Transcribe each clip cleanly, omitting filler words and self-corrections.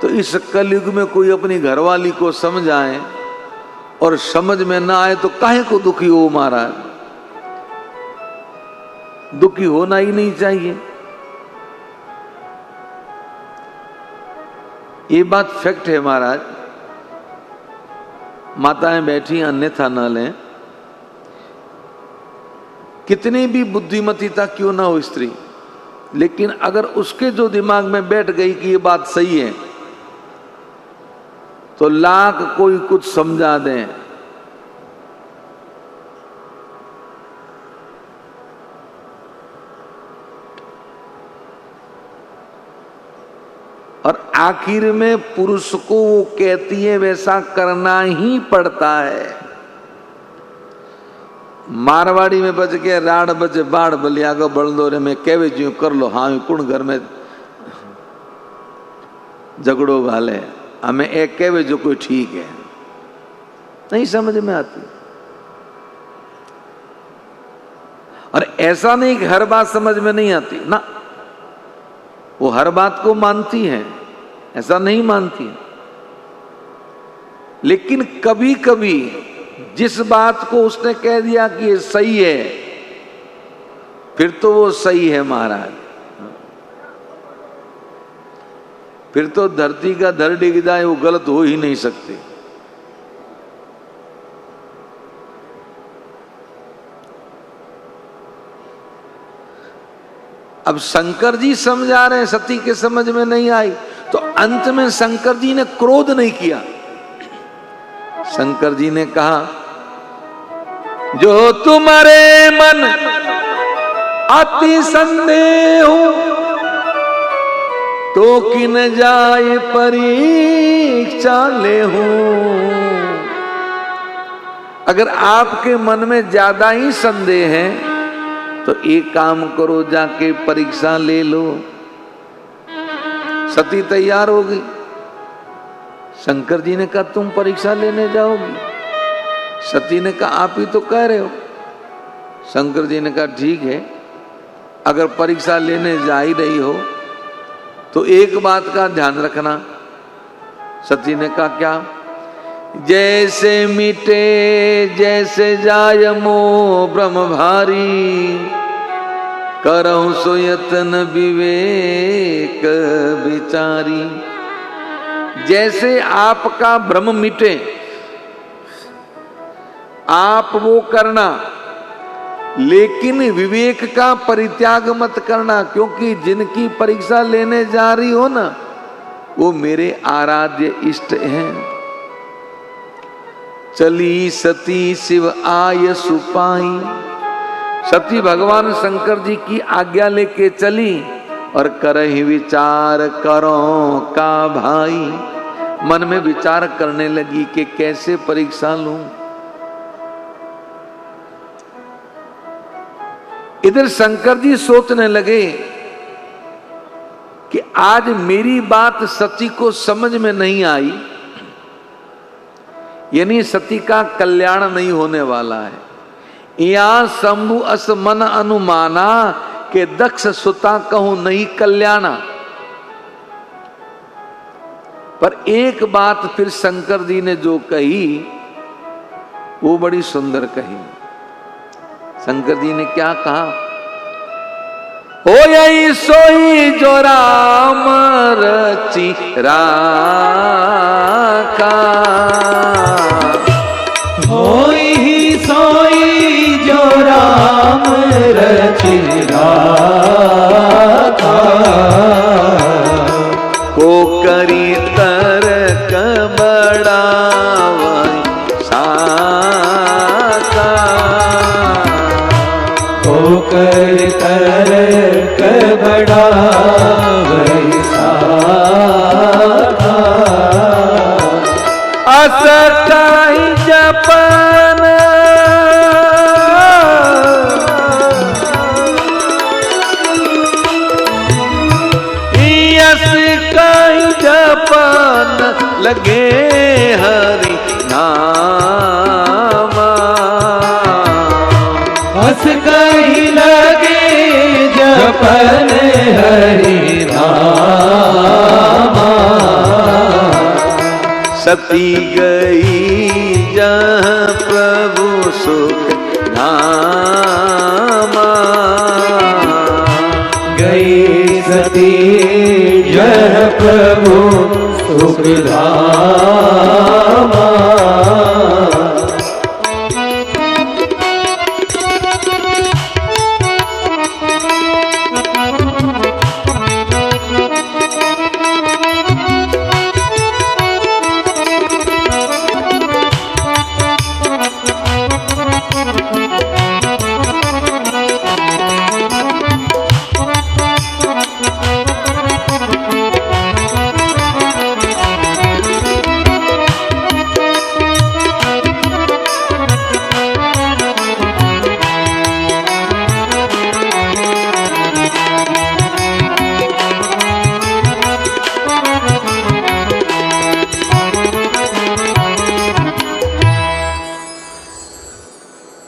तो इस कलयुग में कोई अपनी घरवाली को समझाए और समझ में ना आए तो काहे को दुखी हो महाराज। दुखी होना ही नहीं चाहिए। ये बात फैक्ट है महाराज। माताएं बैठी अन्यथा न लें। कितनी भी बुद्धिमतीता क्यों ना हो स्त्री, लेकिन अगर उसके जो दिमाग में बैठ गई कि ये बात सही है तो लाख कोई कुछ समझा दें, और आखिर में पुरुष को वो कहती है वैसा करना ही पड़ता है। मारवाड़ी में बच के राड़ बच बाढ़ बलिया को बड़दोरे में कहवे जी कर लो। हाँ कुण घर में झगड़ो घाले, हमें एक कहवे जो कोई ठीक है, नहीं समझ में आती। और ऐसा नहीं कि हर बात समझ में नहीं आती ना, वो हर बात को मानती है, ऐसा नहीं मानती है। लेकिन कभी कभी जिस बात को उसने कह दिया कि ये सही है, फिर तो वो सही है महाराज। फिर तो धरती का धर डिग जाए वो गलत हो ही नहीं सकती। अब शंकर जी समझा रहे हैं, सती के समझ में नहीं आई, तो अंत में शंकर जी ने क्रोध नहीं किया। शंकर जी ने कहा जो तुम्हारे मन अति संदेह तो किन जाए परीक्षा ले हूं। अगर आपके मन में ज्यादा ही संदेह है तो एक काम करो, जाके परीक्षा ले लो। सती तैयार हो गई। शंकर जी ने कहा तुम परीक्षा लेने जाओगी? सती ने कहा आप ही तो कह रहे हो। शंकर जी ने कहा ठीक है, अगर परीक्षा लेने जा ही रही हो तो एक बात का ध्यान रखना। सती ने कहा क्या? जैसे मिटे जैसे जाय मोह ब्रह्म भारी, करहु सो यतन विवेक विचारी। जैसे आपका भ्रम मिटे आप वो करना, लेकिन विवेक का परित्याग मत करना, क्योंकि जिनकी परीक्षा लेने जा रही हो ना वो मेरे आराध्य इष्ट हैं। चली सती शिव आय सुपाई। सती भगवान शंकर जी की आज्ञा लेके चली और करहि विचार करो का भाई। मन में विचार करने लगी कि कैसे परीक्षा लूं। इधर शंकर जी सोचने लगे कि आज मेरी बात सती को समझ में नहीं आई, यानी सती का कल्याण नहीं होने वाला है। या शंभु अस मन अनुमाना के दक्ष सुता कहूं नहीं कल्याणा। पर एक बात फिर शंकर जी ने जो कही वो बड़ी सुंदर कही। शंकर जी ने क्या कहा? हो यही सोई जो राम रचि राखा, होई सोई जो राम रचि राखा। को करी तरक बढ़ावै साका, को कर तरक बढ़ावै साका। असकाई जपन असकाई जपन लगे हरि नाम। असकाई लगे जपन हरि नाम। सती गई जहाँ प्रभु सुख धामा। गई सती जहाँ प्रभु सुख धामा।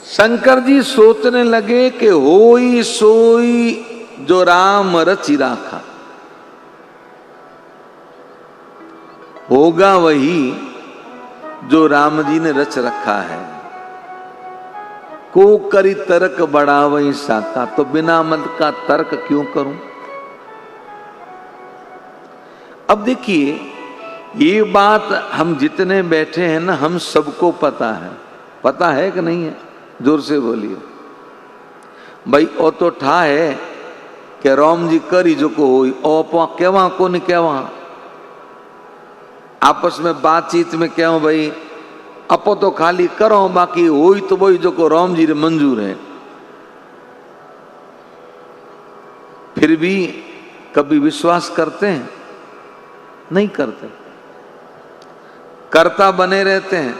शंकर जी सोचने लगे कि होई सोई जो राम रचि राखा, होगा वही जो राम जी ने रच रखा है। को करी तर्क बढ़ावई साका, तो बिना मत का तर्क क्यों करूं। अब देखिए, ये बात हम जितने बैठे हैं ना, हम सबको पता है कि नहीं है? जोर से बोलिए भाई। ओ तो ठा है कि राम जी करी जो को होई, ओ केवा को नहीं केवा, आपस में बातचीत में क्यों भाई, अपो तो खाली करो, बाकी होई तो वही जो को राम जी रे मंजूर है। फिर भी कभी विश्वास करते हैं? नहीं करते, कर्ता बने रहते हैं।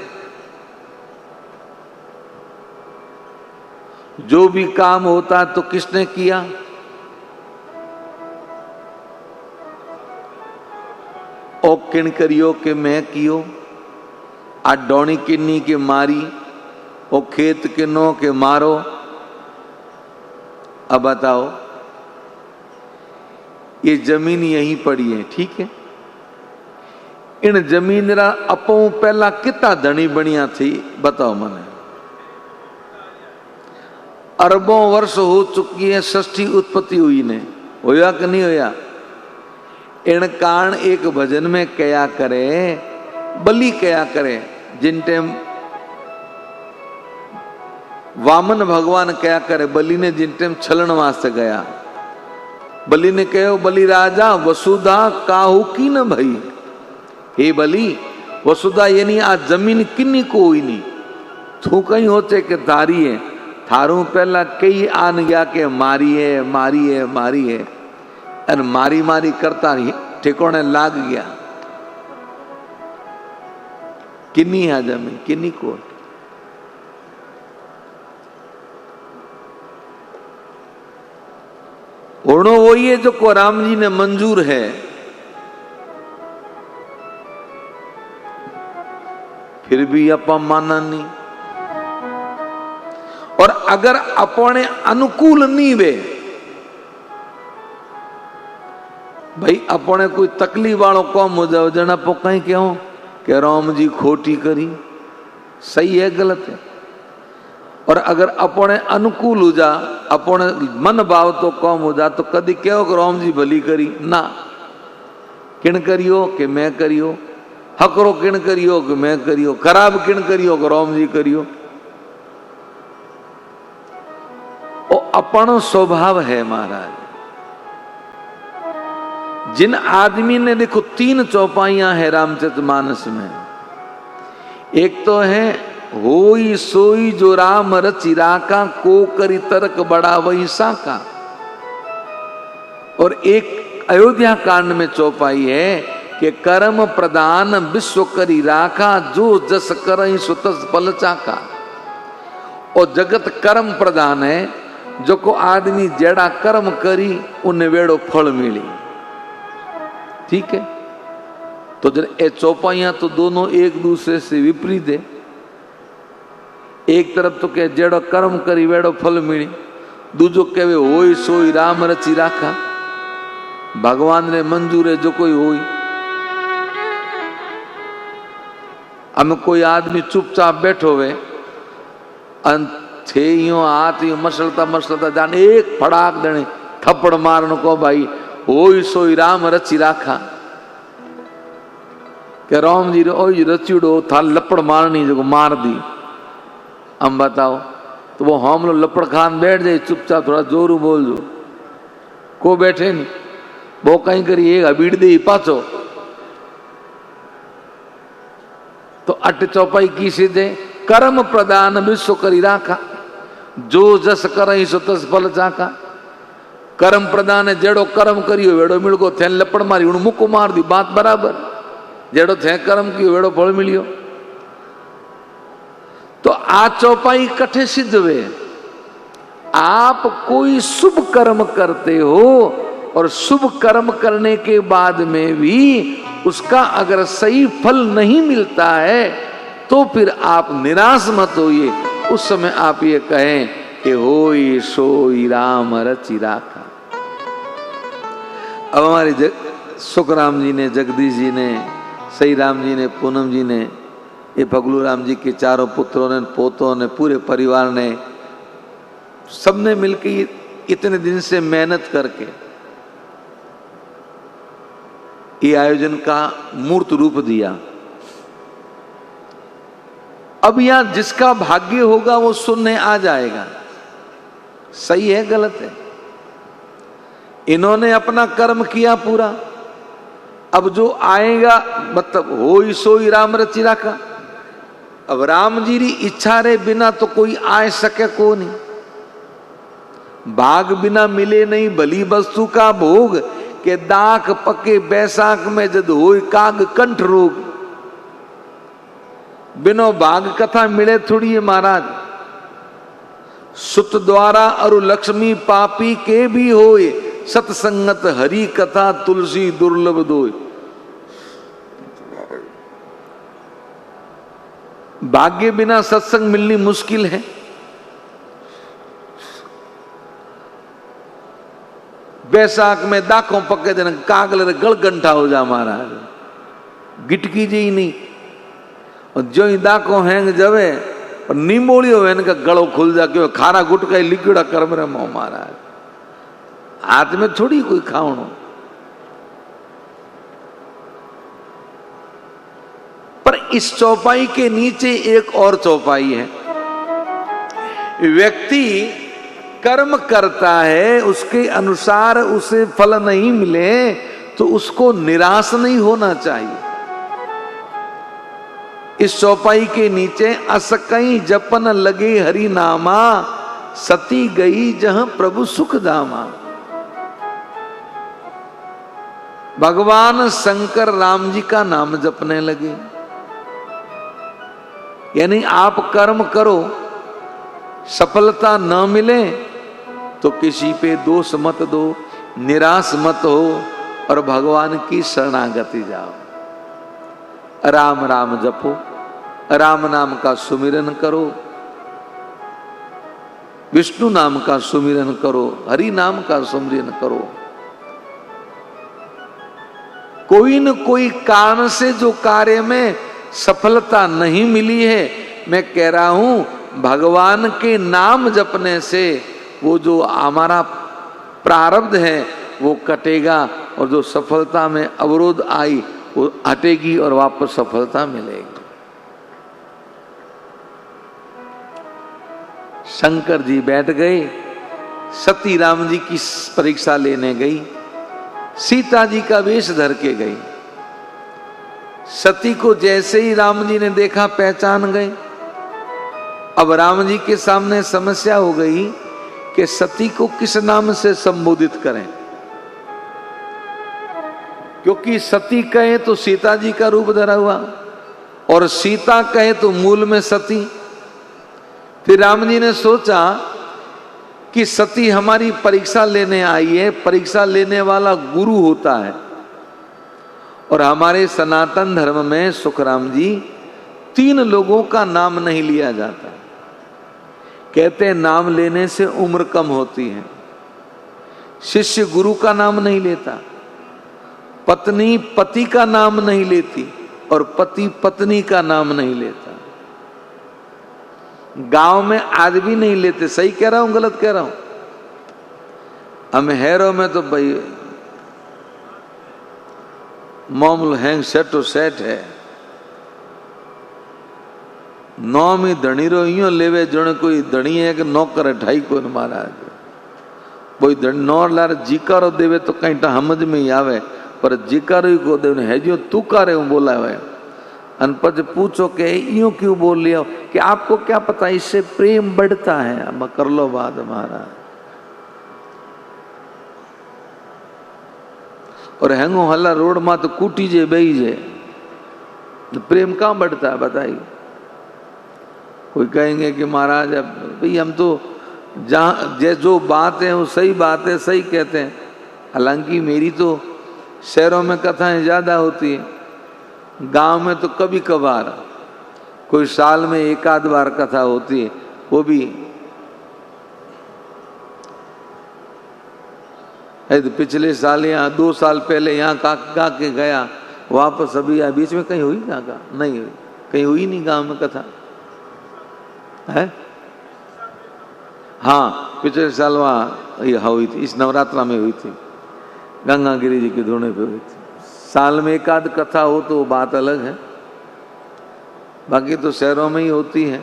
जो भी काम होता तो किसने किया? ओ किन करियो के मैं कियो, आ डोनी किन्नी के मारी, ओ खेत किन्नो के मारो। अब बताओ, ये जमीन यहीं पड़ी है, ठीक है? इन जमीन रा अपो पहला कितना धनी बनिया थी, बताओ मने। अरबों वर्ष हो चुकी है, षष्ठी उत्पत्ति हुई ने, होया कि नहीं होया? इन कारण एक भजन में कया करे, बलि कया करे। जिन टाइम वामन भगवान कया करे, बलि ने जिन टाइम छलन वास्ते गया, बलि ने कहो, बलि राजा वसुधा काहू की न भई। हे बलि, वसुधा यानी आ जमीन किन्नी को हुई नहीं, थू कहीं होते के तारी है, थारू पहला कई आन गया के मारी है मारी है मारी है, और मारी मारी करता ठिकाने लाग गया। किन्नी है जमीन, किन्नी को? होनो वही है जो को राम जी ने मंजूर है। फिर भी अपा माना नहीं, और अगर अपने अनुकूल नहीं वे भाई, अपने कोई तकलीफ वालों काम हो जाओ, जना पो कहीं क्यों कि राम जी खोटी करी, सही है गलत है? और अगर अपने अनुकूल हो जा, अपने मन भाव तो कम हो जा, तो कभी कहो कि राम जी भली करी ना, किन करियो कि मैं करियो, हकरो किन करियो कि मैं करियो, खराब किन करियो कि राम जी करियो। वो अपनो स्वभाव है महाराज। जिन आदमी ने, देखो 3 चौपाइयां है रामचरितमानस में। एक तो है होई सोई जो राम रचि राखा, को करी तर्क बड़ा वही साका। और एक अयोध्या कांड में चौपाई है कि कर्म प्रदान विश्व करी राखा, जो जस करई सो तस फल चाका। और जगत कर्म प्रदान है, जो को आदमी जेड़ा कर्म करी उन्हें वेड़ो फल मिली, ठीक है? तो जब ये चौपाइयां तो दोनों एक दूसरे से विपरीत है। एक तरफ तो कहे जेड़ो कर्म करी वेड़ो फल मिली, दूजो कहे होई सोई राम रचि राखा, भगवान ने मंजूर है जो कोई होई। हम कोई आदमी चुपचाप बैठो हुए थे यूं हाथ यूं मसलता मसलता जाने एक फड़ाक देने थप्पड़ मारने को भाई हो सोई राम रची राखा के राम जी ओ रचीड़ो था लपड़ मारनी जो मार दी। हम बताओ तो वो हम लोग लपड़ खान बैठ जाए चुपचाप थोड़ा जोरू बोल जो को बैठे नहीं वो कहीं करी एक अबीड़ दे पाचो तो अट चौपाई की सीधे कर्म प्रदान विश्व करी राखा जो जस कर सो तस फल चाका। कर्म प्रदान है जेड़ो कर्म करियो वेड़ो मिलगो थे लपड़ मारी हूं मुक्को मार दी बात बराबर जेड़ो थे कर्म कियो वेड़ो फल मिलियो। तो आ चौपाई कठे सिद्ध वे आप कोई शुभ कर्म करते हो और शुभ कर्म करने के बाद में भी उसका अगर सही फल नहीं मिलता है तो फिर आप निराश मत होइए। उस समय आप ये कहें कि होई सोई राम रचि राखा। अब हमारे सुखराम जी ने, जगदीश जी ने, सही राम जी ने, पूनम जी ने, ये पगलू राम जी के चारों पुत्रों ने, पोतों ने, पूरे परिवार ने, सबने मिलकर इतने दिन से मेहनत करके ये आयोजन का मूर्त रूप दिया। अब यहां जिसका भाग्य होगा वो सुनने आ जाएगा, सही है गलत है। इन्होंने अपना कर्म किया पूरा, अब जो आएगा मतलब हो सोई राम रचि राखा। अब राम जी री इच्छा रे बिना तो कोई आ सके को नहीं, भाग बिना मिले नहीं भली वस्तु का भोग के दाख पके बैसाख में जद होई काग कंठ रोग। बिनो भाग कथा मिले थोड़ी है महाराज। सुत द्वारा अरु लक्ष्मी पापी के भी होए, सत्संगत हरि कथा तुलसी दुर्लभ दोय। भाग्य बिना सत्संग मिलनी मुश्किल है। बैसाख में दाखों पके दिन कागल गलगंठा हो जा महाराज, गिटकी जी नहीं। और जो ही दाखों हैंग जवे और नीमोड़ी हो इनका गड़ो खुल जा के खारा गुटका लिक्विडा कर मेरे मोह महाराज, हाथ में थोड़ी कोई खावणो। पर इस चौपाई के नीचे एक और चौपाई है। व्यक्ति कर्म करता है, उसके अनुसार उसे फल नहीं मिले तो उसको निराश नहीं होना चाहिए। इस चौपाई के नीचे असकई जपन लगे हरि नामा, सती गई जहां प्रभु सुख धामा। भगवान शंकर राम जी का नाम जपने लगे। यानी आप कर्म करो, सफलता न मिले तो किसी पे दोष मत दो, निराश मत हो और भगवान की शरणागति जाओ। राम राम जपो, राम नाम का सुमिरन करो, विष्णु नाम का सुमिरन करो, हरि नाम का सुमिरन करो। कोई न कोई कारण से जो कार्य में सफलता नहीं मिली है, मैं कह रहा हूं भगवान के नाम जपने से वो जो हमारा प्रारब्ध है वो कटेगा और जो सफलता में अवरोध आई वो हटेगी और वापस सफलता मिलेगी। शंकर जी बैठ गए, सती राम जी की परीक्षा लेने गई, सीता जी का वेश धर के गई। सती को जैसे ही राम जी ने देखा पहचान गए। अब राम जी के सामने समस्या हो गई कि सती को किस नाम से संबोधित करें, क्योंकि सती कहे तो सीता जी का रूप धरा हुआ और सीता कहे तो मूल में सती। फिर राम जी ने सोचा कि सती हमारी परीक्षा लेने आई है, परीक्षा लेने वाला गुरु होता है और हमारे सनातन धर्म में सुखराम जी 3 लोगों का नाम नहीं लिया जाता। कहते हैं नाम लेने से उम्र कम होती है। शिष्य गुरु का नाम नहीं लेता, पत्नी पति का नाम नहीं लेती और पति पत्नी का नाम नहीं लेता। गांव में आज भी नहीं लेते। सही कह रहा हूं गलत कह रहा हूं? हम हैरो में तो भाई मामूल हैंग सेटो सेट है। नौम ही धनी रो यूं लेवे जोने कोई धनी है कि नौकर है ढाई को महाराज। कोई नौ लार जीकारो देवे तो कहीं समझ में ही आवे, पर जीकारो ही को देवे है जो तू का रहे बोला है। अनपढ़ पूछो कि यूं क्यों बोल लिया, कि आपको क्या पता इससे प्रेम बढ़ता है। अब कर लो बात महाराज। और हैंगो हल्ला रोड में तो कूटी जे बही जे तो प्रेम कहाँ बढ़ता है बताइए। कोई कहेंगे कि महाराज अब भाई हम तो जहाँ जो बात है वो सही बात है, सही कहते हैं। हालांकि मेरी तो शहरों में कथाएं ज्यादा होती है, गांव में तो कभी कभार कोई साल में एक आध बार कथा होती है। वो भी तो पिछले साल या 2 साल पहले यहाँ गा के गया, वापस अभी या बीच में कहीं हुई ना का नहीं हुई, कहीं हुई नहीं गांव में कथा है। हाँ पिछले साल वहाँ यह हुई थी, इस नवरात्रा में हुई थी, गंगा गिरी जी के धोने पे हुई थी। साल में एक आध कथा हो तो बात अलग है, बाकी तो शहरों में ही होती है।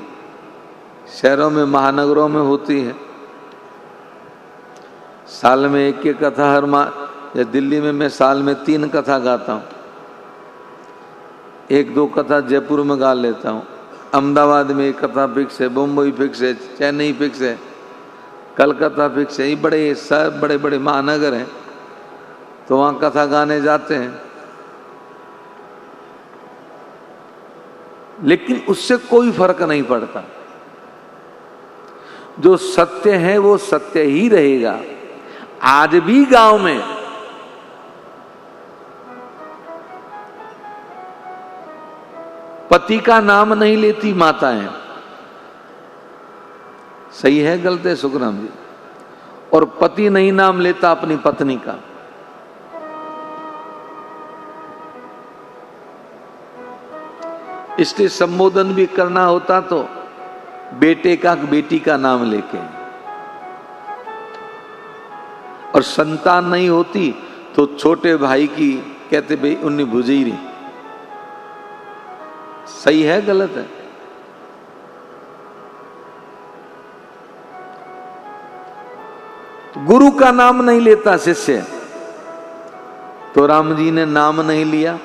शहरों में महानगरों में होती है। साल में एक एक कथा हर माह, या दिल्ली में मैं साल में 3 कथा गाता हूँ। 1-2 कथा जयपुर में गा लेता हूँ, अहमदाबाद में एक कथा फिक्स है, मुंबई फिक्स है, चेन्नई फिक्स है, कलकत्ता फिक्स है। ये बड़े सब बड़े बड़े महानगर हैं तो वहाँ कथा गाने जाते हैं। लेकिन उससे कोई फर्क नहीं पड़ता। जो सत्य है वो सत्य ही रहेगा। आज भी गांव में पति का नाम नहीं लेती माताएं। सही है गलत है सुखराम जी? और पति नहीं नाम लेता अपनी पत्नी का। इसलिए संबोधन भी करना होता तो बेटे का बेटी का नाम लेके, और संतान नहीं होती तो छोटे भाई की कहते भाई उन्नी भुजेरी। सही है गलत है? गुरु का नाम नहीं लेता शिष्य, तो राम जी ने नाम नहीं लिया।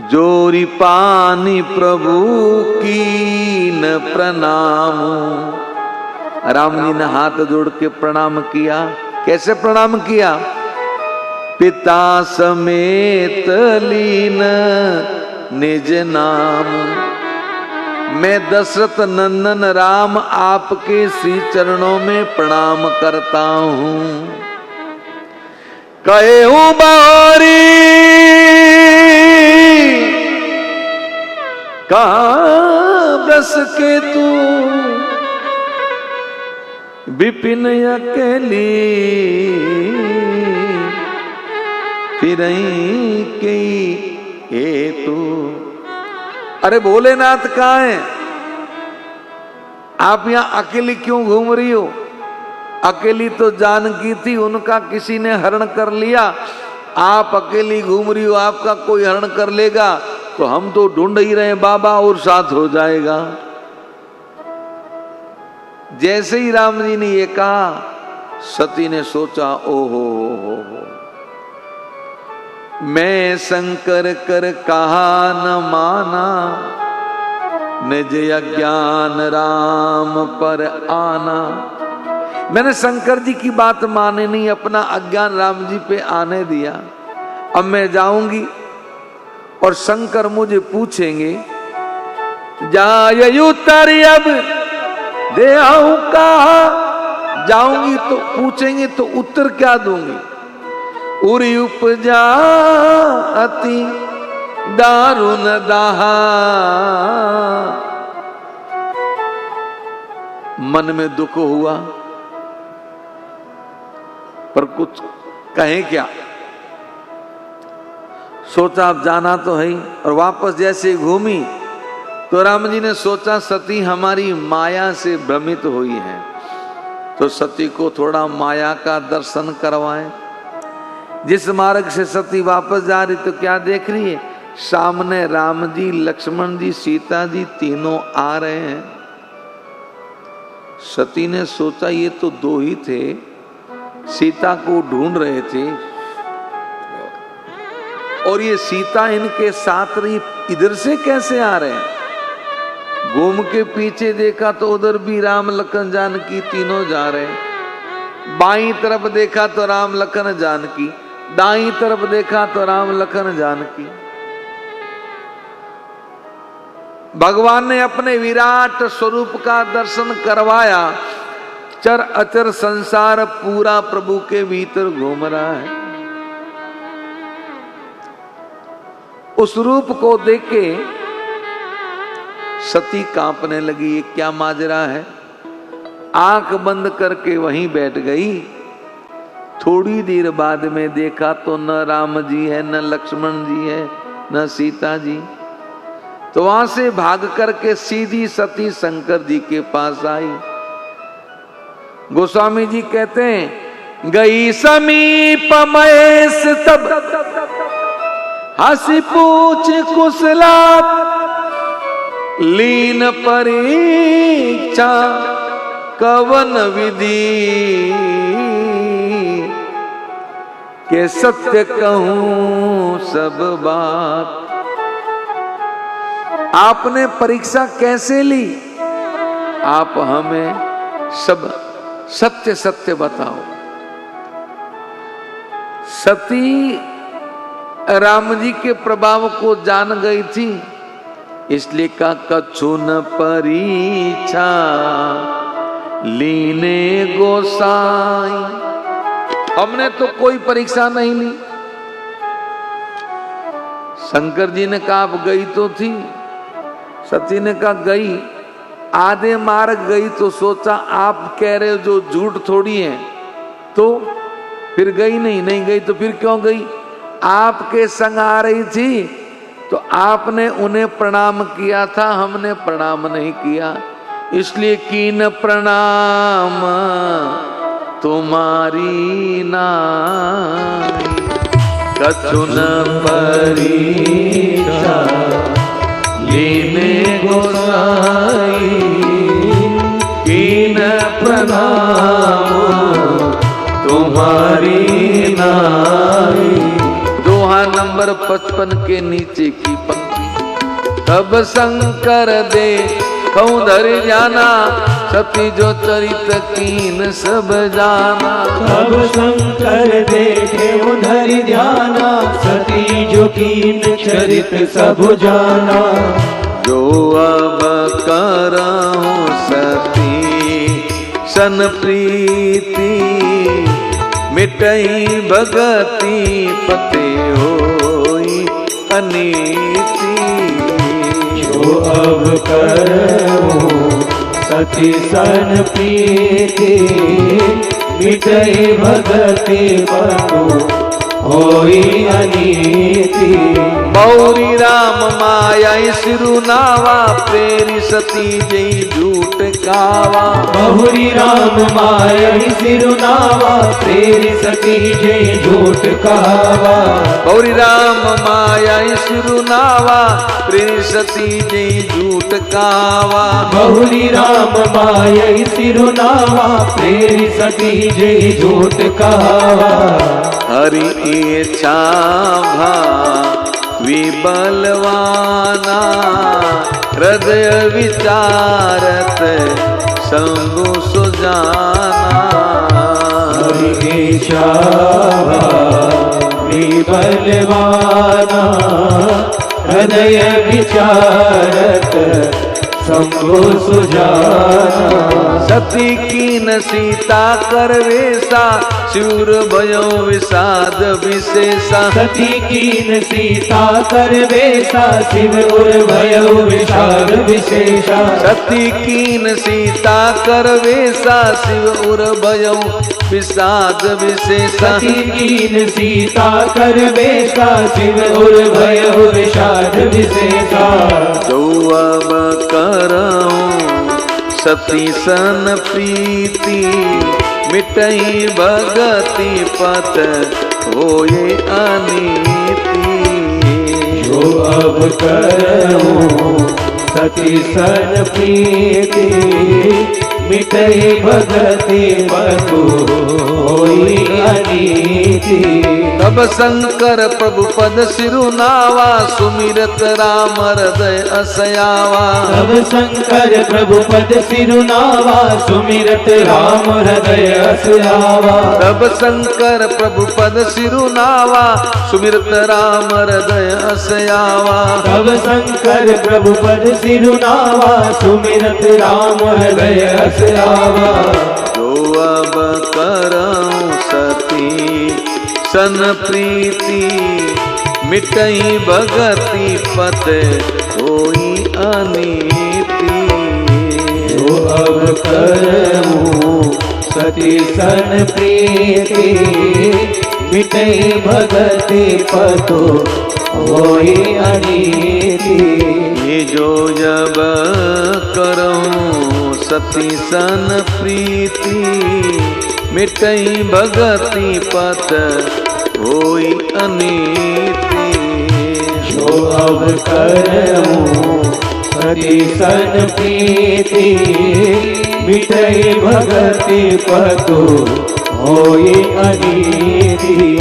जोरी पानी प्रभु की न प्रणाम। राम जी ने हाथ जोड़ के प्रणाम किया। कैसे प्रणाम किया? पिता समेत लीन निज नाम। मैं दशरथ नंदन राम आपके श्री चरणों में प्रणाम करता हूं। कहे हूं बारी कहाँ बस के तू विपिन अकेली फिर के तू। अरे भोलेनाथ कहाँ है? आप यहाँ अकेली क्यों घूम रही हो? अकेली तो जानकी थी, उनका किसी ने हरण कर लिया। आप अकेली घूम रही हो, आपका कोई हरण कर लेगा तो हम तो ढूंढ ही रहे बाबा, और साथ हो जाएगा। जैसे ही राम जी ने ये कहा, सती ने सोचा ओहो हो, मैं शंकर कर कहा न माना, निज अज्ञान राम पर आना। मैंने शंकर जी की बात माने नहीं, अपना अज्ञान राम जी पे आने दिया। अब मैं जाऊंगी और शंकर मुझे पूछेंगे, जायु तारी अब दे आऊं कहा। जाऊंगी तो पूछेंगे तो उत्तर क्या दूंगी? उरी उपजा अति दारुण दाहा। मन में दुख हुआ, पर कुछ कहें क्या? सोचा अब जाना तो है ही, और वापस जैसे घूमी तो राम जी ने सोचा सती हमारी माया से भ्रमित हुई है, तो सती को थोड़ा माया का दर्शन करवाएं। जिस मार्ग से सती वापस जा रही तो क्या देख रही है, सामने राम जी, लक्ष्मण जी, सीता जी तीनों आ रहे हैं। सती ने सोचा ये तो दो ही थे, सीता को ढूंढ रहे थे और ये सीता इनके साथ रही, इधर से कैसे आ रहे हैं। घूम के पीछे देखा तो उधर भी राम लखन जानकी तीनों जा रहे हैं। बाईं तरफ देखा तो राम लखन जानकी, दाईं तरफ देखा तो राम लखन जानकी। भगवान ने अपने विराट स्वरूप का दर्शन करवाया। चर अचर संसार पूरा प्रभु के भीतर घूम रहा है। उस रूप को देख के सती कांपने लगी, ये क्या माजरा है। आंख बंद करके वहीं बैठ गई। थोड़ी देर बाद में देखा तो न राम जी है, न लक्ष्मण जी है, न सीता जी। तो वहां से भाग करके सीधी सती शंकर जी के पास आई। गोस्वामी जी कहते हैं, गई समीप महेश तब हंसी पूछ कुशलात, लीन परीक्षा कवन विधि, के सत्य कहूं सब बात। आपने परीक्षा कैसे ली, आप हमें सब सत्य सत्य बताओ। सती राम जी के प्रभाव को जान गई थी, इसलिए का कछु न परीक्षा लीने गोसाई। हमने तो कोई परीक्षा नहीं ली। शंकर जी ने कहा आप गई तो थी। सती ने कहा गई, आधे मार्ग गई तो सोचा आप कह रहे हो जो झूठ थोड़ी है, तो फिर गई नहीं। नहीं गई तो फिर क्यों गई, आपके संग आ रही थी तो आपने उन्हें प्रणाम किया था, हमने प्रणाम नहीं किया, इसलिए कीन प्रणाम तुम्हारी नाई। कछु न परीक्षा लीने गोसाई, कीन प्रणाम तुम्हारी नाई। दोहा नंबर 55 के नीचे की पंक्ति। तब शंकर दे कहूँ धर जाना, सती जो चरित कीन सब जाना। तब शंकर देखे उधर ध्याना, सती जो कीन चरित सब जाना। जो अब करहूँ सती सन प्रीति, मिटई भगति पते होई अनीति। जो अब करहूँ सती सन प्रीति, मिटई भगति पतो होई अनीति। बौरी राम माया सिरुनावा, प्रेरी सती जई झूठ कावा। बहुरी राम माया सिरुनावा, प्रेरी सती जय झूठ कावा। बौरी राम माया सिरुनावा, प्रेरी सती जई झूठ कावा। बहुरी राम माया सिरुनावा, प्रेरी सती जय झूठ कावा। हरि इच्छा विबलवाना, हृदय विचारत संगु सुजाना। हरि इच्छा विबलवाना, हृदय विचारत संगु सुजाना। सती कीन सीता कर वेसा, शिवर भयो विषाद विशेषा। सती कीन सीता कर बेसा शिव उर भयो विषाद विशेषा। सती कीन सीता कर वेसा शिव उर भयो विषाद विशेषा। सती कीन सीता कर बेसा शिव उर भयो विषाद विशेषा। जो अब करऊं सती सन प्रीति मिटई भगति पत होए अनीति। जो अब करऊं सती सन प्रीति मिटई भगति पत होए अनीति। तब शंकर प्रभु पद सिरुनावा सुमिरत राम हृदय असयावा। तब शंकर प्रभु पद सिरुनावा सुमिरत राम हृदय असयावा। तब शंकर प्रभु पद सिरुनावा सुमिरत राम हृदय असयावा। तब शंकर प्रभु पद सिरुनावा सुमिरत राम हृदय असयावा। जो अब करऊं सती सन प्रीति मिटई भगति पत होई अनीति। जो अब करऊं सती सन प्रीति मिटई भगति पत होई अनीति। ये जो जब करऊं सती सन प्रीति मिटई भगति पत होई अनीति। जो अब करऊं सती सन प्रीति मिटई भगति पत होई अनीति।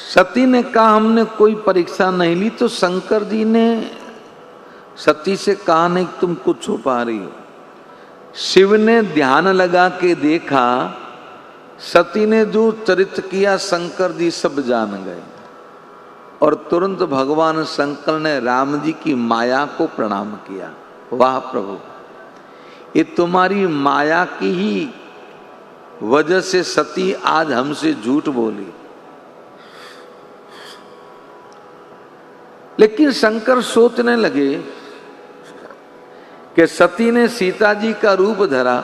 सती ने कहा हमने कोई परीक्षा नहीं ली, तो शंकर जी ने सती से कहा नहीं तुम कुछ छुपा रही हो। शिव ने ध्यान लगा के देखा, सती ने जो चरित्र किया शंकर जी सब जान गए और तुरंत भगवान शंकर ने राम जी की माया को प्रणाम किया। वाह प्रभु, ये तुम्हारी माया की ही वजह से सती आज हमसे झूठ बोली। लेकिन शंकर सोचने लगे कि सती ने सीता जी का रूप धरा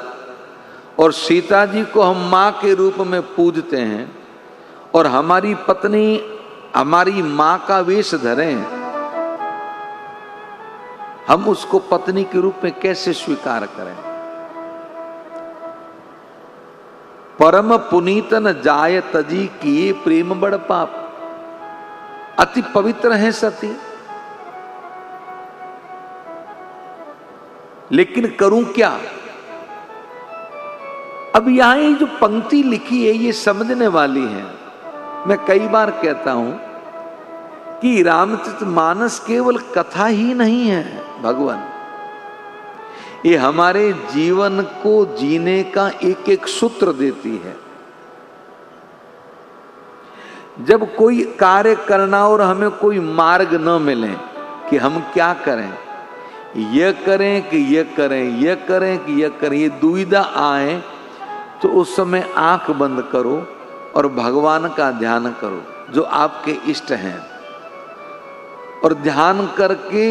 और सीता जी को हम मां के रूप में पूजते हैं और हमारी पत्नी हमारी मां का वेश धरें, हम उसको पत्नी के रूप में कैसे स्वीकार करें। परम पुनीतन जाय तजी किए प्रेम बड़ पाप, अति पवित्र है सती, लेकिन करूं क्या। अब यहां ये जो पंक्ति लिखी है ये समझने वाली है। मैं कई बार कहता हूं कि रामचरितमानस केवल कथा ही नहीं है भगवान, ये हमारे जीवन को जीने का एक एक सूत्र देती है। जब कोई कार्य करना और हमें कोई मार्ग न मिले कि हम क्या करें, ये करें कि ये करें, ये करें कि ये करें, ये दुविधा आए तो उस समय आंख बंद करो और भगवान का ध्यान करो जो आपके इष्ट हैं, और ध्यान करके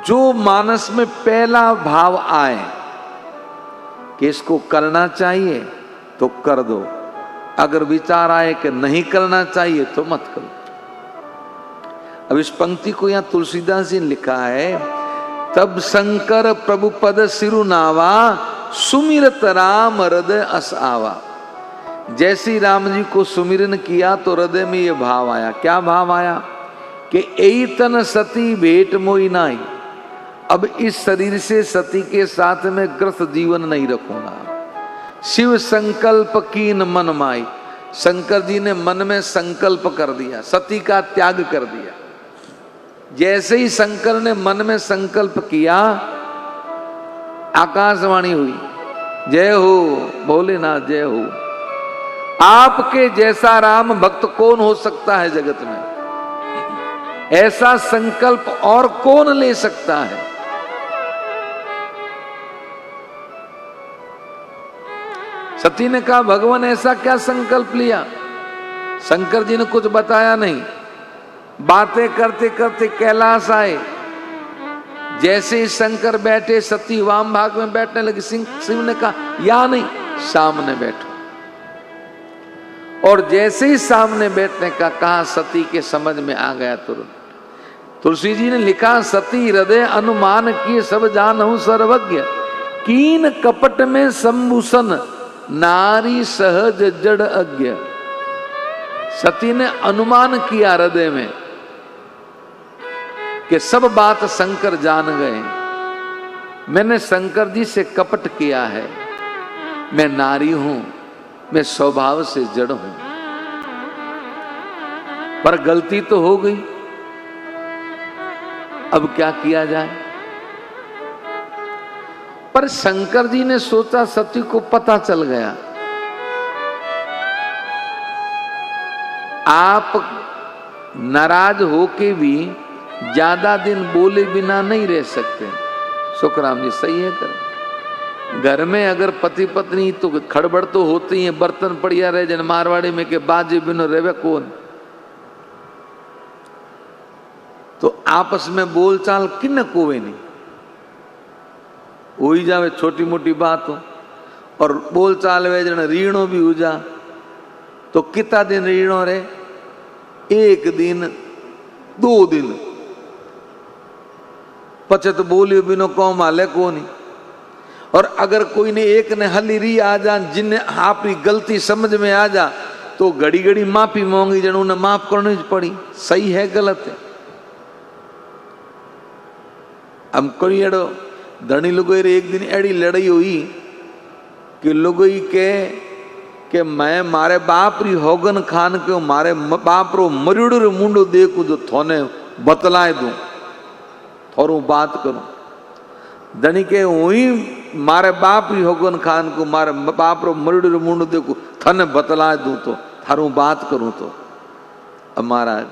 जो मानस में पहला भाव आए कि इसको करना चाहिए तो कर दो, अगर विचार आए कि नहीं करना चाहिए तो मत करो। अब इस पंक्ति को यहां तुलसीदास जी ने लिखा है, तब शंकर प्रभु पद सिरु नावा, सुमिरत राम हृदय अस आवा। जैसे राम जी को सुमिरन किया तो हृदय में यह भाव आया। क्या भाव आया? कि एई तन सती भेंट मोई नाई, अब इस शरीर से सती के साथ में ग्रस्त जीवन नहीं रखूंगा। शिव संकल्प कीन मन माई, शंकर जी ने मन में संकल्प कर दिया, सती का त्याग कर दिया। जैसे ही शंकर ने मन में संकल्प किया, आकाशवाणी हुई, जय हो भोलेनाथ जय हो। आपके जैसा राम भक्त कौन हो सकता है जगत में? ऐसा संकल्प और कौन ले सकता है? सती ने कहा भगवान ऐसा क्या संकल्प लिया? शंकर जी ने कुछ बताया नहीं। बातें करते करते कैलाश आए। जैसे ही शंकर बैठे, सती वाम भाग में बैठने लगी। शिव ने कहा या नहीं, सामने बैठो। और जैसे ही सामने बैठने का कहा, सती के समझ में आ गया तुरंत। तुलसी जी ने लिखा, सती हृदय अनुमान किए सब जानहु सर्वज्ञ, कीन कपट में संभूषण नारी सहज जड़ अज्ञ। सती ने अनुमान किया हृदय में कि सब बात शंकर जान गए, मैंने शंकर जी से कपट किया है, मैं नारी हूं, मैं स्वभाव से जड़ हूं। पर गलती तो हो गई, अब क्या किया जाए? पर शंकर जी ने सोचा सती को पता चल गया, आप नाराज होके भी ज्यादा दिन बोले बिना नहीं रह सकते। सुखराम जी सही है कर। घर में अगर पति पत्नी तो खड़बड़ तो होती है, बर्तन पड़िया रहे जन मारवाड़ी में के बाजे बिनो रेवे कौन, तो आपस में बोलचाल किन कोवे नहीं हो ही जावे, छोटी मोटी बात हो। और बोलचाल वे जन रीणो भी हो जा तो कितना दिन रीणो रहे? एक दिन दो दिन, पचत बोलियो बिनो कौम हाले को नहीं। और अगर कोई ने एक ने हली री आ जा, जिन्हें आपकी गलती समझ में आ जा, तो घड़ी घड़ी माफी मांगी जन उन्हें माफ करनी पड़ी। सही है गलत है? हम कोई एड़ो धनी लुगोई एक दिन एड़ी लड़ाई हुई कि लुगोई के मैं मारे बाप री होगन खान के मारे बाप रो मरुड़ मुंडो देखू जो थोने बतलाए दूं, थोरू बात करूं। धनी के वही मारे बाप री होगन खान को मारे बाप रो मरुड़ मुंडो देखू थने बतलाए दूं तो थारू बात करूं तो। अब महाराज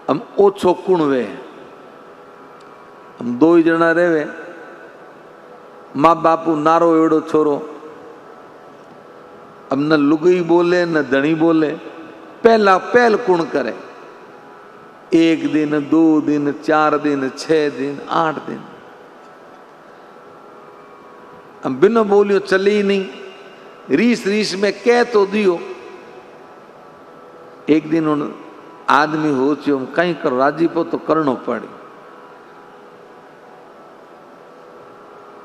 हम ओछो कुण वे, हम दो ही जना रेवे, माँ बापू नारो एड़ो छोरो, अब न लुगई बोले न धनी बोले, पहला पहल कुण करे। एक दिन, दो दिन, 4 दिन, 6 दिन, 8 दिन, हम बिना बोलियो चली ही नहीं। रीस रीस में कह तो दियो। एक दिन उन आदमी हो चो कहीं कर राजी पो तो करनो पड़ी।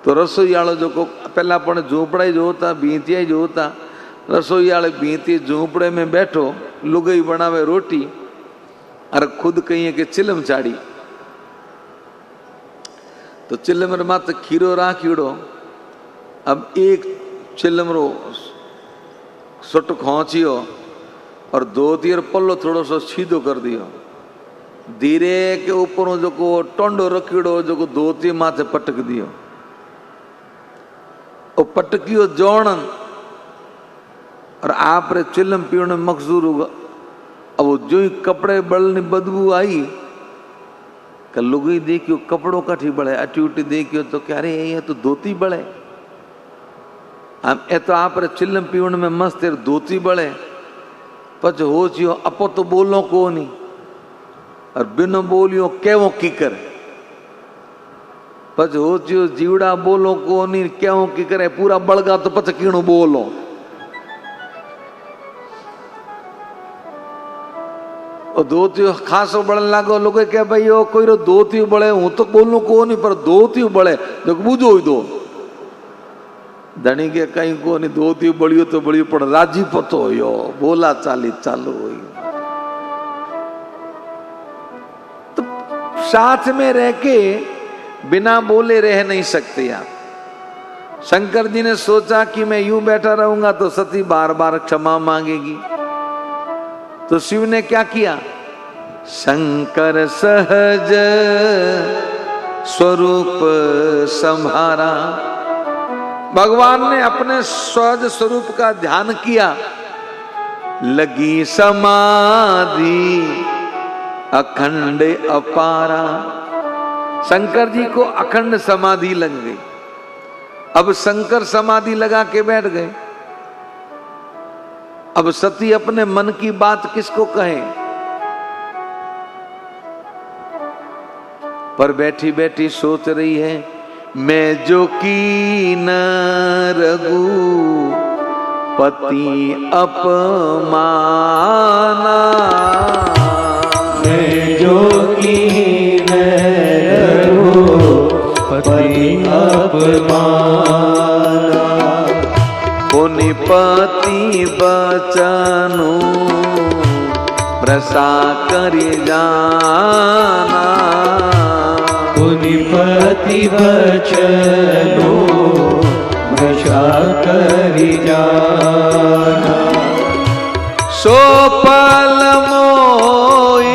तो रसोई वालों जो को पहला पण झोपड़ा जो होता, बीतिया जो होता, रसोई वाले बीती झोपड़े में बैठो, लुगई बनावे रोटी और खुद कहिए कि चिलम चाड़ी। तो चिलम मात खीरो राखीड़ो। अब एक चिलम रो सुट खोचियो और दो तीर पल्लो थोड़ो सो सीधो कर दियो। धीरे के ऊपर जो को टोंडो रखीड़ो जो को दो तीर माथे पटक दियो। ओ पटकियो जोड़न और आप रे चिलम पीने मकसूर होगा। अब वो जो ही कपड़े बड़ने बदबू आई, कल लुगई देखियो कपड़ों का ठीक बड़े, अटी उटी देखियो तो क्या रे ये तो धोती बड़े। हम ए तो आप रे चिल्लम पीवण में मस्त तेरे धोती बड़े पच हो चियो अपो तो बोलो को नहीं और बिन बोलियो केवो की करे पच हो चियो जीवड़ा बोलो को नहीं केवो की करे पूरा बड़गा तो पच कीणो बोलो और धोती खासो बढ़न लागो लोग क्या भाई ओ कोई रो धोती बड़े हूं तो बोलू को नहीं पर धोती बड़े जो बुझो ही दो धनी के कहीं को नहीं धोती बड़ियो तो बड़ियो पर राजी पतो हो बोला चाली चालू हुई तो साथ में रह के बिना बोले रह नहीं सकते आप। शंकर जी ने सोचा कि मैं यूं बैठा रहूंगा तो सती बार बार क्षमा मांगेगी, तो शिव ने क्या किया, शंकर सहज स्वरूप संभारा। भगवान ने अपने सहज स्वरूप का ध्यान किया, लगी समाधि अखंड अपारा। शंकर जी को अखंड समाधि लग गई। अब शंकर समाधि लगा के बैठ गए। अब सती अपने मन की बात किसको कहे, पर बैठी बैठी सोच रही है, मैं जो की न रघु पति अपमाना, मैं जो की न रघु पति अपमाना, पुनिपति बचनु प्रसा कर जाना, पुनिपति बचनु प्रसा कर जाना। सो पल मोई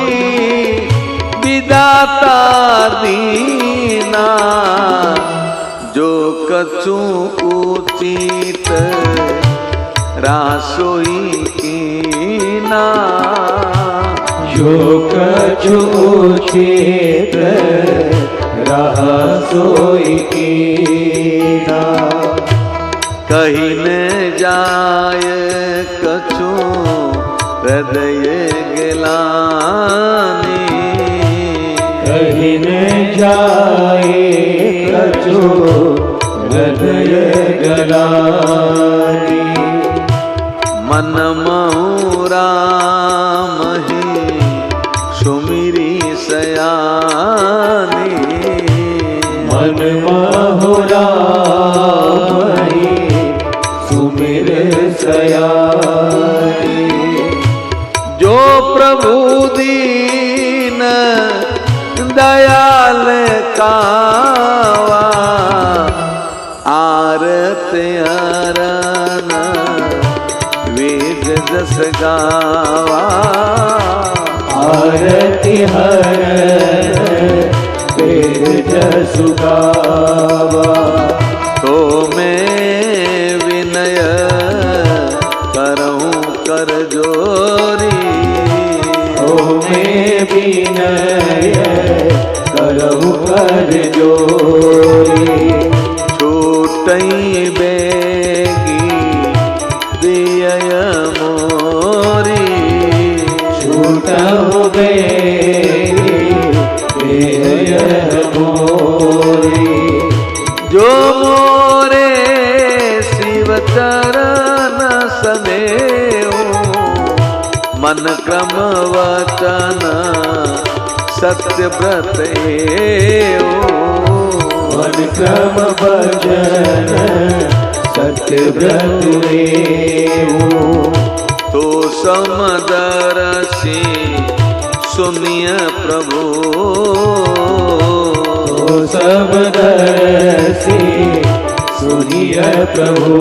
विदाता दीना, जो कछु उचित रासोई कीना, जो कछु उचित रासोई कीना। कहीं न जाय कछु हृदय गिलानी, कहीं न जाए कछु हृदय गलानी। मन महु राम ही सुमिरी सयानी, मन महु राम ही सुमिर सयानी। जो प्रभु दीन दयाल कावा, आरत हरन वेद जस गावा, आरति हरन वेद जस गावा। तो मैं विनय करहूं कर जोरी, तो मैं विनय करहूं कर जोरी। छूटई बेगी दिय मोरी, छूटहु बेगी दिय मोरी। जो मोरे शिव चरण समेऊ, मन क्रम वचन सत्य व्रत एऊ, मन क्रम भजन सत्य व्रत एऊ। तो समदर्शी सुनिय प्रभु, तो समदर्शी सुनिय प्रभु।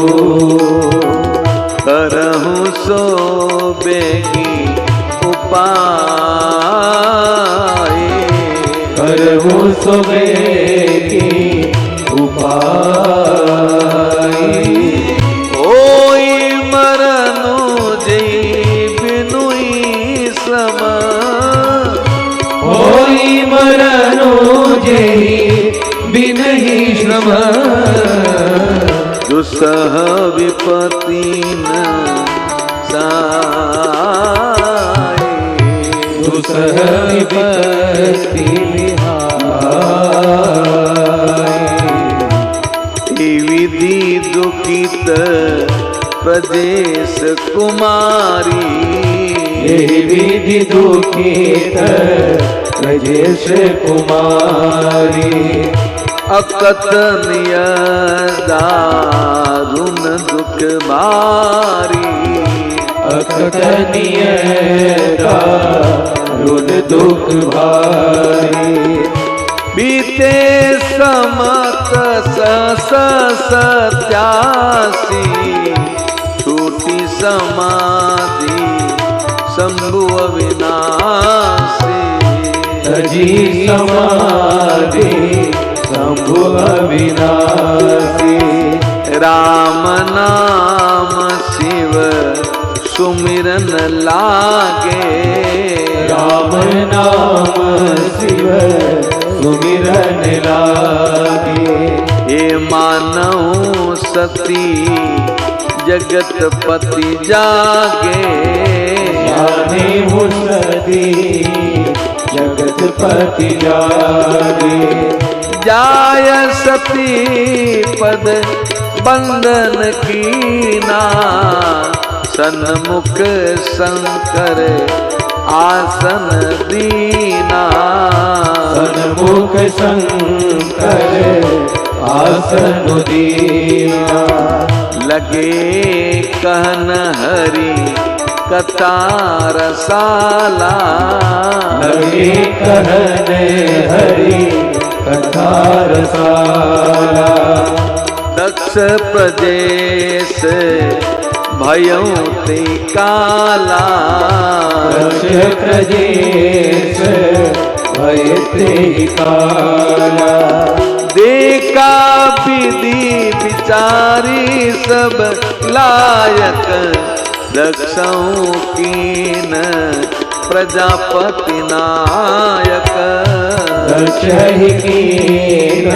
करहूं सो बेगी उपाय, करहूं सो बेगी उपाय। ओई मरनु जी बिनुई श्रम, होई मरनु जेहि बिनहि श्रम। जो दुसह विपत्ति न साए, दुसह विपत्ति विहाए। विधि दुखित प्रजेश कुमारी, विधि दुखित प्रजेश कुमारी। अकथनीय दारुण दुख भारी, अकथनीय दारुण दुख भारी। बीते समत सत्यासी, छूटी समाधि शंभु अविनाशी। तजी समाधि शंभु अविनाशी। राम नाम शिव सुमिरन लागे, राम नाम शिव सुमिरन लागे। हे मानव सती जगतपति जागे, जाने हो सती जगतपति जागे। जाय सती पद बंधन कीना, सन्मुख शंकर आसन दीना। सन्मुख शंकर आसन दीना। लगे कहन हरि कथा रसाला, लगे कहन हरि कथा रसाला। दक्ष प्रदेश भयं ते काला, दक्ष प्रदेश भय ते काला। देखा विधि विचारी सब लायक, दक्षों कीन प्रजापति नायक। दक्ष ही कीन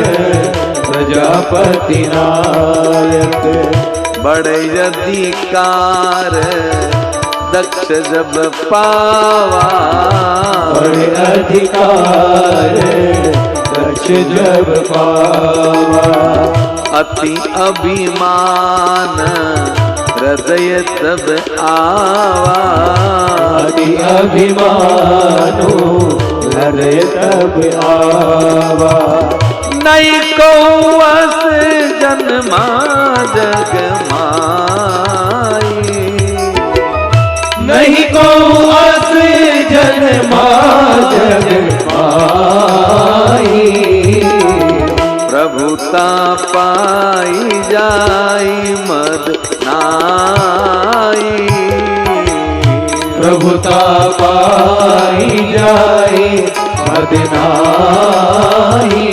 प्रजापति नायक। बड़े अधिकार दक्ष जब पावा, बड़े अधिकार दक्ष जब पावा। अति अभिमान हृदय तब आवा, अति अभिमानो हृदय तब आवा। नहीं को अस जन्मा जग माई, नहीं को अस जन्मा जग माई। प्रभुता पाई जाई मद नाई, प्रभुता पाई जाए मद नाई।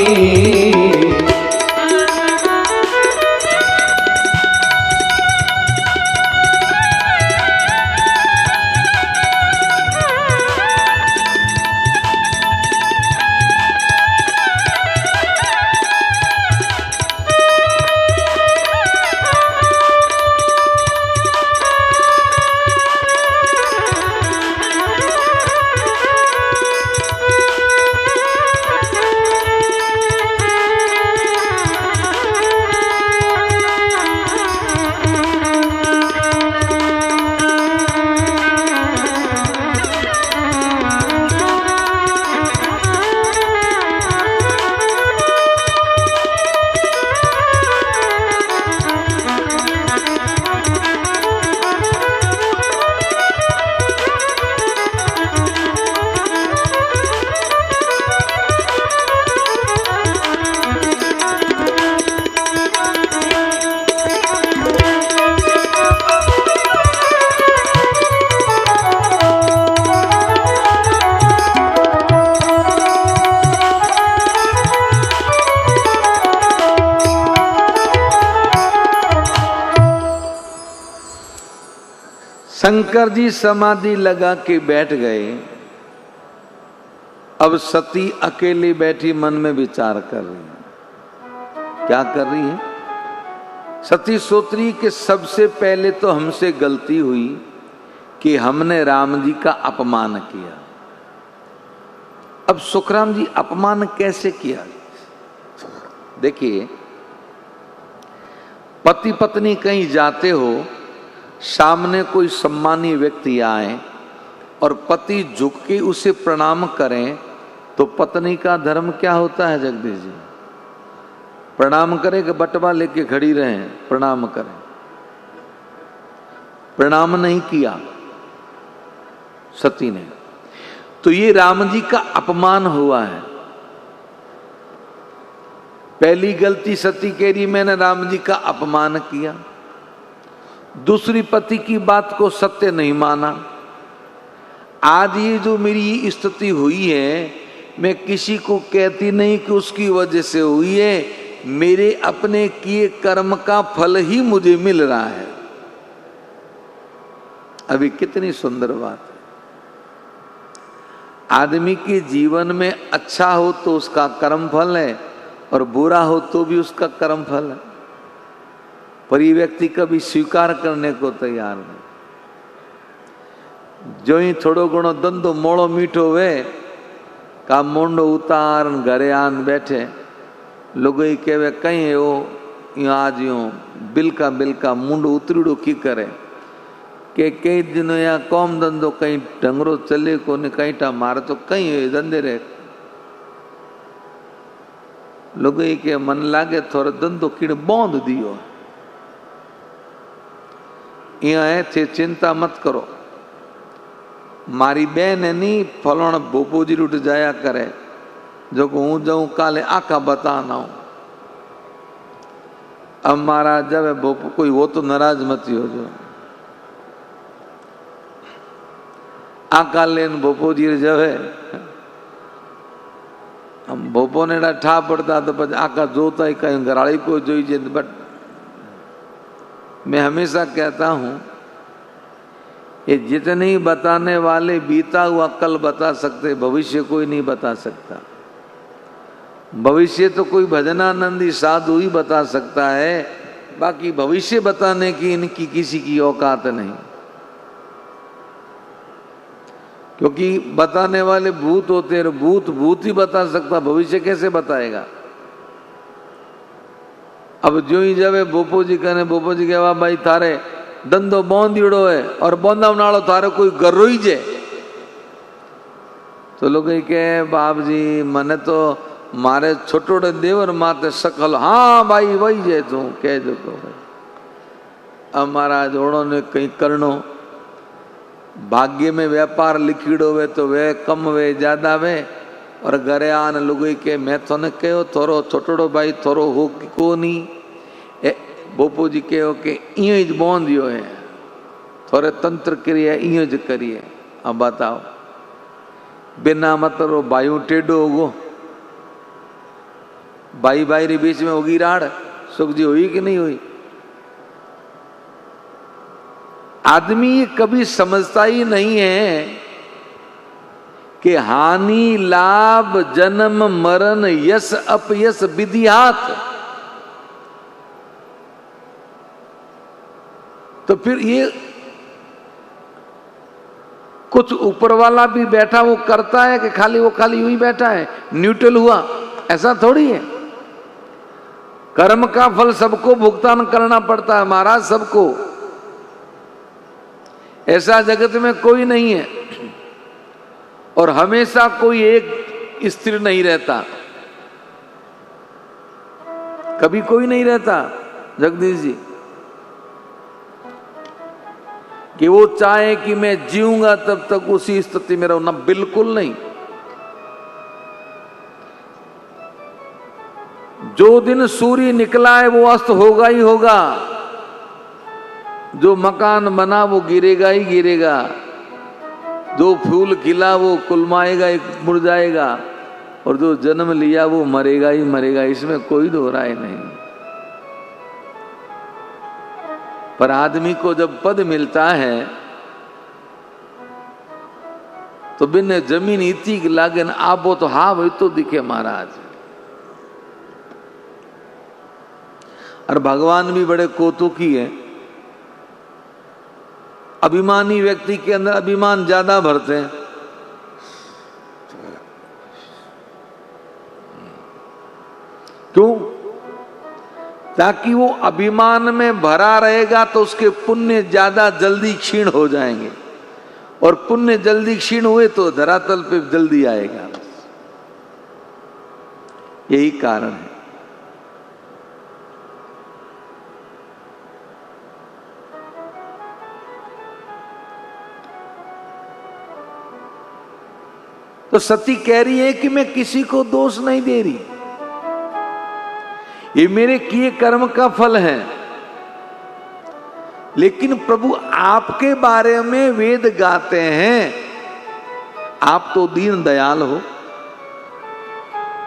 शंकर जी समाधि लगा के बैठ गए। अब सती अकेली बैठी मन में विचार कर रही है। क्या कर रही है? सती सोत्री के सबसे पहले तो हमसे गलती हुई कि हमने राम जी का अपमान किया। अब सुखराम जी अपमान कैसे किया? देखिए, पति पत्नी कहीं जाते हो, सामने कोई सम्मानी व्यक्ति आए और पति झुक के उसे प्रणाम करें तो पत्नी का धर्म क्या होता है जगदीश जी? प्रणाम करें कि बटवा लेके खड़ी रहें? प्रणाम करें। प्रणाम नहीं किया सती ने, तो ये राम जी का अपमान हुआ है। पहली गलती सती कह रही मैंने राम जी का अपमान किया। दूसरी, पति की बात को सत्य नहीं माना। आज ये जो मेरी स्थिति हुई है, मैं किसी को कहती नहीं कि उसकी वजह से हुई है, मेरे अपने किए कर्म का फल ही मुझे मिल रहा है। अभी कितनी सुंदर बात है। आदमी के जीवन में अच्छा हो तो उसका कर्म फल है और बुरा हो तो भी उसका कर्म फल है, पर ये व्यक्ति कभी स्वीकार करने को तैयार नहीं। जो ही थोड़ो घणो धंधो मोड़ो मीठो वे का मोंडो उतार घरे आन बैठे, लोग ही कहे कहीं वो यूं आज यूं बिलका मुंडो उतरीड़ो की करे के कई दिनों या कौम धंधो कहीं ढंगरो चले को ने कहीं टा मारे तो कहीं धंधे रहे। लोग ही के मन लागे थोड़ा धंधो कीड़े बौंध दियो, यहाँ है थे चिंता मत करो। मारी बहन है नी फलोण भोपो जी उठ जाया करे, जो को हूं जाऊं काले आका बताना हूं। अब महाराज जब भोपो कोई वो तो नाराज मत हो जो आका लेन भोपो जी जब हम भोपो ने ठा पड़ता तो पच आका जोता ही कहीं घराड़ी को जोई जे। बट मैं हमेशा कहता हूं ये जितने बताने वाले बीता हुआ कल बता सकते, भविष्य कोई नहीं बता सकता। भविष्य तो कोई भजनानंदी साधु ही बता सकता है, बाकी भविष्य बताने की इनकी किसी की औकात नहीं, क्योंकि बताने वाले भूत होते हैं। भूत ही बता सकता, भविष्य कैसे बताएगा? अब जो ही जब बोपो जी कहने, बोपो जी कहे भाई थारे धंधो बोंदीड़ो है और बोंदा नालो थारे कोई गर्रो ही जे, तो लोग कहे बाप जी मने तो मारे छोटोड़े देवर माते सकल, हाँ भाई वही जे तू कह दो तो भाई। अब महाराज ओड़ो ने कहीं करनो, भाग्य में व्यापार लिखीड़ो वे तो वे कम वे ज्यादा वे, और घरे आन लुगई के मैं तो ने कहो थोरो छोटड़ो भाई थोरो हो को नहीं। बोपो जी कहो कि इं ज बोंदियो है, थोड़े तंत्र क्रिया इं ज करिए। अब बताओ बिना मतलब भाइयों टेढ़ो होगो, भाई भाई रे बीच में होगी राड़, सुख जी हुई कि नहीं हुई? आदमी ये कभी समझता ही नहीं है कि हानि लाभ जन्म मरण यश अपयश विधि हाथ। तो फिर ये कुछ ऊपर वाला भी बैठा वो करता है कि खाली वो खाली यूं ही बैठा है न्यूट्रल हुआ? ऐसा थोड़ी है। कर्म का फल सबको भुगतान करना पड़ता है महाराज, सबको। ऐसा जगत में कोई नहीं है, और हमेशा कोई एक स्थिर नहीं रहता, कभी कोई नहीं रहता जगदीश जी कि वो चाहे कि मैं जीऊंगा तब तक उसी स्थिति में रहूं ना, बिल्कुल नहीं। जो दिन सूर्य निकला है वो अस्त होगा ही होगा, जो मकान बना वो गिरेगा ही गिरेगा, जो फूल खिला वो कुलमाएगा मुरझाएगा, और जो जन्म लिया वो मरेगा ही मरेगा, इसमें कोई दो राय नहीं। पर आदमी को जब पद मिलता है तो बिन जमीन इतनी लागन आबो तो हाँ वही तो दिखे महाराज। और भगवान भी बड़े कौतुकी है। अभिमानी व्यक्ति के अंदर अभिमान ज्यादा भरते हैं। क्यों? ताकि वो अभिमान में भरा रहेगा तो उसके पुण्य ज्यादा जल्दी क्षीण हो जाएंगे, और पुण्य जल्दी क्षीण हुए तो धरातल पे जल्दी आएगा। यही कारण है। तो सती कह रही है कि मैं किसी को दोष नहीं दे रही, ये मेरे किए कर्म का फल है। लेकिन प्रभु आपके बारे में वेद गाते हैं, आप तो दीन दयाल हो,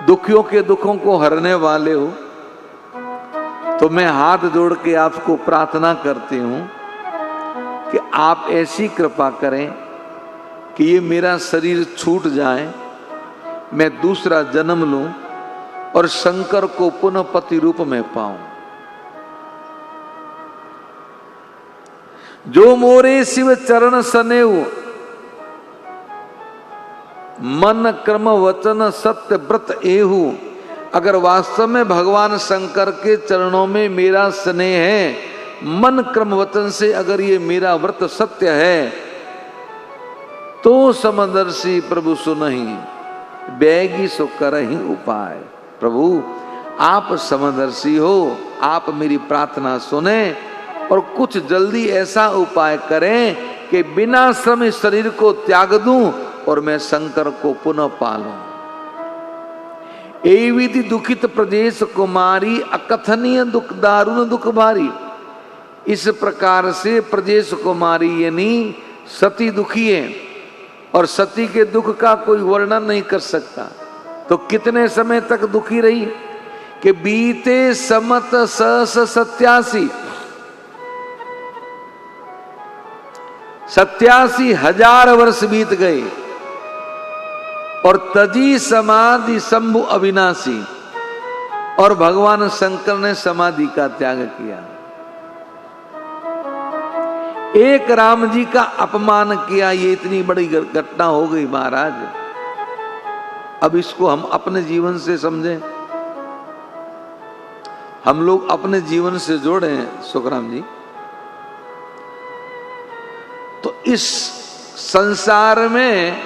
दुखियों के दुखों को हरने वाले हो। तो मैं हाथ जोड़ के आपको प्रार्थना करती हूं कि आप ऐसी कृपा करें कि ये मेरा शरीर छूट जाए, मैं दूसरा जन्म लूं और शंकर को पुनः पति रूप में पाऊं। जो मोरे शिव चरण सनेऊ, मन कर्म वचन सत्य व्रत एहू। अगर वास्तव में भगवान शंकर के चरणों में मेरा स्नेह है, मन कर्म वचन से अगर ये मेरा व्रत सत्य है, तो समदर्शी प्रभु सुनहि, बैगी सो करहि उपाय। प्रभु आप समदर्शी हो, आप मेरी प्रार्थना सुने और कुछ जल्दी ऐसा उपाय करें कि बिना श्रम इस शरीर को त्याग दूं और मैं शंकर को पुनः पालूं। एविधि दुखित प्रदेश कुमारी, अकथनीय दुख दारुण दुख भारी। इस प्रकार से प्रदेश कुमारी यानी सती दुखी है, और सती के दुख का कोई वर्णन नहीं कर सकता। तो कितने समय तक दुखी रही कि बीते समत सहस 87,000 वर्ष बीत गए, और तजी समाधि शंभु अविनाशी, और भगवान शंकर ने समाधि का त्याग किया। एक राम जी का अपमान किया, ये इतनी बड़ी घटना हो गई महाराज। अब इसको हम अपने जीवन से समझें, हम लोग अपने जीवन से जोड़ें सुखराम जी। तो इस संसार में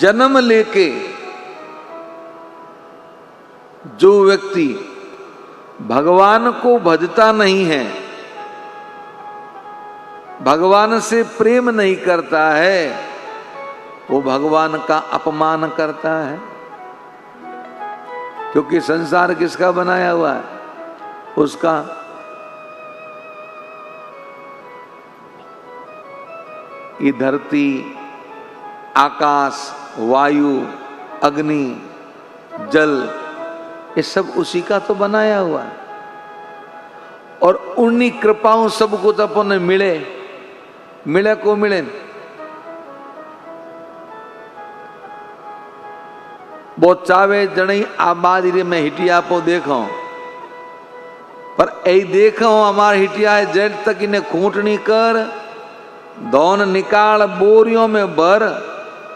जन्म लेके जो व्यक्ति भगवान को भजता नहीं है, भगवान से प्रेम नहीं करता है, वो भगवान का अपमान करता है। क्योंकि संसार किसका बनाया हुआ है? उसका। ये धरती, आकाश, वायु, अग्नि, जल, ये सब उसी का तो बनाया हुआ है। और उन्हीं कृपाओं सब कुछ अपन मिले को मिले। बहुत चावे जड़ई आबादी रे मैं हिटिया को देखो, पर ऐ देखो हमार हिटिया जेठ तक इन्हें खूंटनी कर, धौन निकाल बोरियों में भर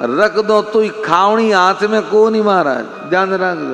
रख दो, तू खावनी हाथ में को नहीं महाराज, ध्यान रख दो।